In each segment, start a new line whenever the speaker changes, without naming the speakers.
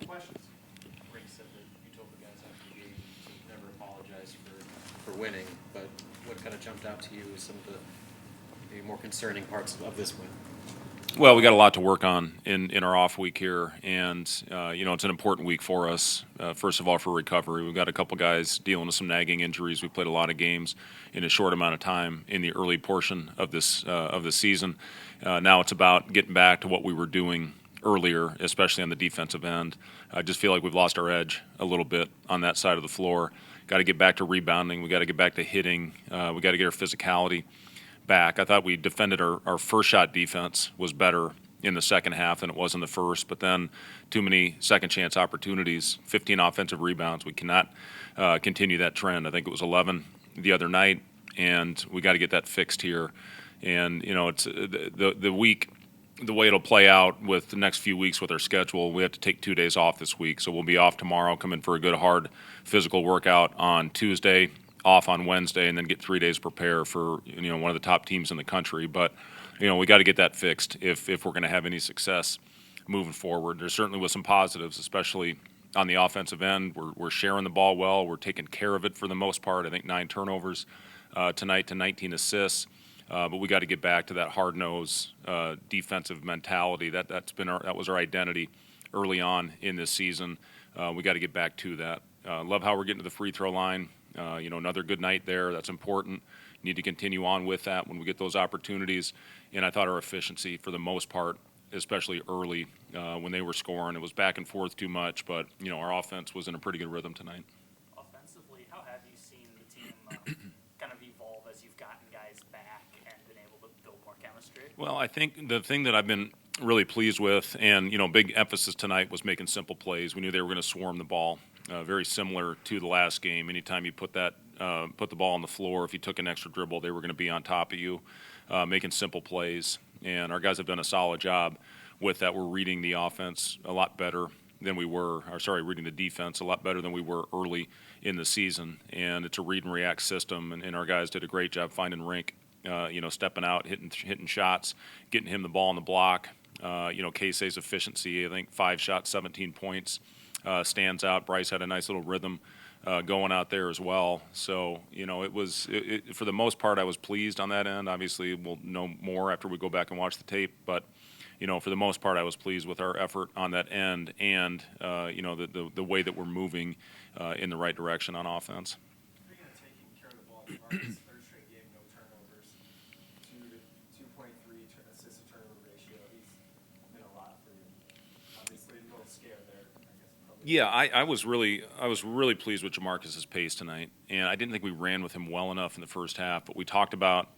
Questions? Rick said that you told the guys after the game to never apologize for winning, but what kind of jumped out to you as some of the maybe more concerning parts of this win?
Well, we got a lot to work on in our off week here, and it's an important week for us. First of all, for recovery, we've got a couple guys dealing with some nagging injuries. We played a lot of games in a short amount of time in the early portion of this season. Now it's about getting back to what we were doing earlier, especially on the defensive end. I just feel like we've lost our edge a little bit on that side of the floor. Got to get back to rebounding. We got to get back to hitting. We got to get our physicality back. I thought we defended our first shot defense was better in the second half than it was in the first, but then too many second chance opportunities, 15 offensive rebounds. We cannot continue that trend. I think it was 11 the other night, and we got to get that fixed here. And it's the week, the way it'll play out with the next few weeks with our schedule. We have to take 2 days off this week, so we'll be off tomorrow, come in for a good hard physical workout on Tuesday, off on Wednesday, and then get 3 days prepare for one of the top teams in the country. But we got to get that fixed if we're going to have any success moving forward. There certainly was some positives, especially on the offensive end. We're sharing the ball well. We're taking care of it for the most part. I think 9 turnovers tonight to 19 assists. But we got to get back to that hard-nosed defensive mentality. That was our identity early on in this season. We got to get back to that. Love how we're getting to the free throw line. Another good night there. That's important. Need to continue on with that when we get those opportunities. And I thought our efficiency, for the most part, especially early when they were scoring, it was back and forth too much. But our offense was in a pretty good rhythm tonight.
Offensively, how have you seen the team kind of evolve as you've gotten guys back and been able to build more chemistry?
Well, I think the thing that I've been really pleased with, and big emphasis tonight, was making simple plays. We knew they were going to swarm the ball. Very similar to the last game. Anytime you put the ball on the floor, if you took an extra dribble, they were going to be on top of you, making simple plays. And our guys have done a solid job with that. We're reading the offense a lot better than we were, reading the defense a lot better than we were early in the season. And it's a read and react system, and our guys did a great job finding Rink, stepping out, hitting shots, getting him the ball on the block. Casey's efficiency, I think 5 shots, 17 points. Stands out. Bryce had a nice little rhythm going out there as well. So, it was for the most part, I was pleased on that end. Obviously, we'll know more after we go back and watch the tape. But, for the most part, I was pleased with our effort on that end and, the way that we're moving in the right direction on offense.
Speaking of taking care of the ball, Marcus, third straight game, no turnovers, 2.3 assist to turnover ratio. He's been a lot for you. Obviously, a little scared there.
Yeah, I was really pleased with Jamarcus's pace tonight, and I didn't think we ran with him well enough in the first half. But we talked about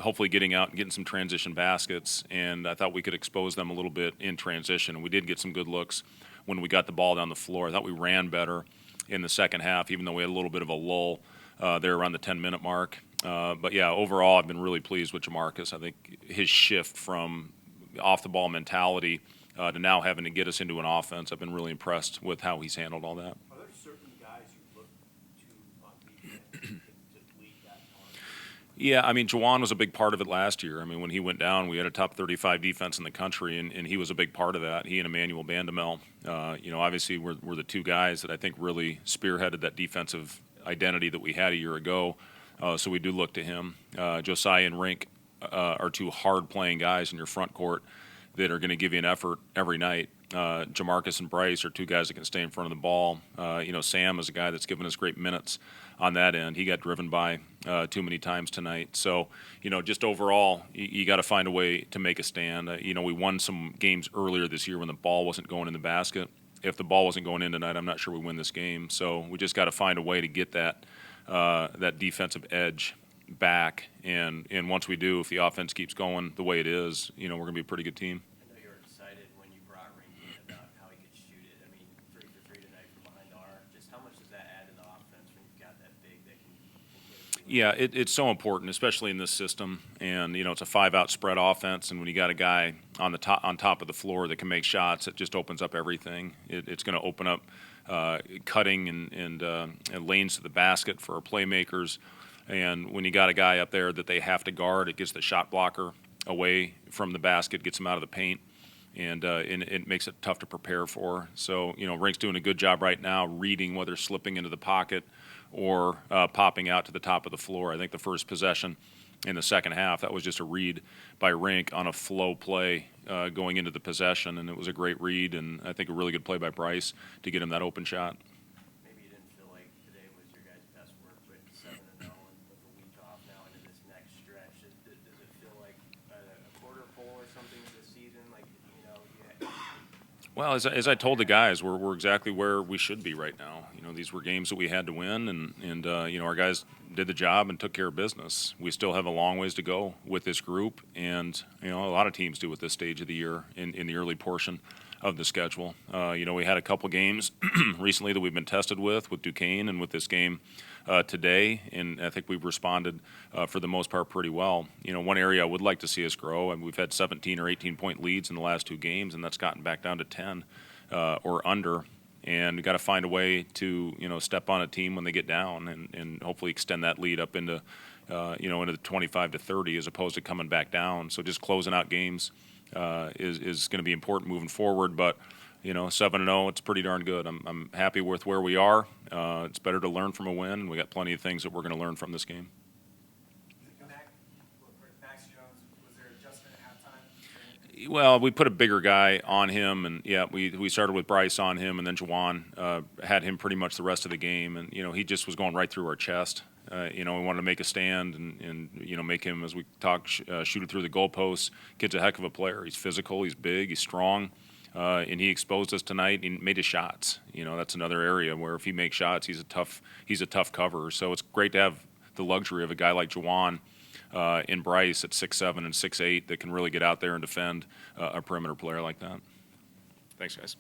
hopefully getting out and getting some transition baskets, and I thought we could expose them a little bit in transition. And we did get some good looks when we got the ball down the floor. I thought we ran better in the second half, even though we had a little bit of a lull there around the 10-minute mark. But yeah, overall, I've been really pleased with Jamarcus. I think his shift from off-the-ball mentality to now having to get us into an offense, I've been really impressed with how he's handled all that.
Are there certain guys you look to on defense to lead that on?
Yeah, Juwan was a big part of it last year. When he went down, we had a top 35 defense in the country, and he was a big part of that. He and Emmanuel Bandamel, obviously were the two guys that I think really spearheaded that defensive identity that we had a year ago. So we do look to him. Josiah and Rink are two hard-playing guys in your front court that are going to give you an effort every night. Jamarcus and Bryce are two guys that can stay in front of the ball. Sam is a guy that's given us great minutes on that end. He got driven by too many times tonight. So, just overall, you got to find a way to make a stand. We won some games earlier this year when the ball wasn't going in the basket. If the ball wasn't going in tonight, I'm not sure we win this game. So we just got to find a way to get that defensive edge back, and once we do, if the offense keeps going the way it is, we're going to be a pretty good team.
I know you were excited when you brought Ring in about how he could shoot it. 3 for 3 tonight from behind the arc. Just how much does that add to the offense when you've got that big that can get it?
Yeah, it's so important, especially in this system. And it's a 5-out spread offense, and when you got a guy on top of the floor that can make shots, it just opens up everything. It's going to open up cutting and lanes to the basket for our playmakers. And when you got a guy up there that they have to guard, it gets the shot blocker away from the basket, gets him out of the paint. and it makes it tough to prepare for. So, Rink's doing a good job right now reading whether slipping into the pocket or popping out to the top of the floor. I think the first possession in the second half, that was just a read by Rink on a flow play going into the possession, and it was a great read, and I think a really good play by Bryce to get him that open shot.
Maybe you didn't feel like today was your guys' best work, but 7-0 and with a week off now into this next stretch, does it feel like a quarter pole or something this season? Like,
Well, as I told the guys, we're exactly where we should be right now. These were games that we had to win, and our guys did the job and took care of business. We still have a long ways to go with this group, and a lot of teams do at this stage of the year in the early portion of the schedule. We had a couple games recently that we've been tested with Duquesne and with this game today, and I think we've responded for the most part pretty well. One area I would like to see us grow, and we've had 17 or 18-point leads in the last two games, and that's gotten back down to 10 or under. And we've got to find a way to step on a team when they get down, and hopefully extend that lead up into into the 25 to 30 as opposed to coming back down. So just closing out games is going to be important moving forward. But 7-0, it's pretty darn good. I'm happy with where we are. It's better to learn from a win, and we got plenty of things that we're going to learn from this game.
Max Jones, was there adjustment at halftime?
Well, we put a bigger guy on him, and we started with Bryce on him, and then Juwan had him pretty much the rest of the game, and he just was going right through our chest. We wanted to make a stand and make him, as we talk, shoot it through the goalposts. Kid's a heck of a player. He's physical, he's big, he's strong, and he exposed us tonight. He made his shots. That's another area where if he makes shots, he's a tough cover. So it's great to have the luxury of a guy like Juwan in Bryce at 6'7" and 6'8" that can really get out there and defend a perimeter player like that. Thanks, guys.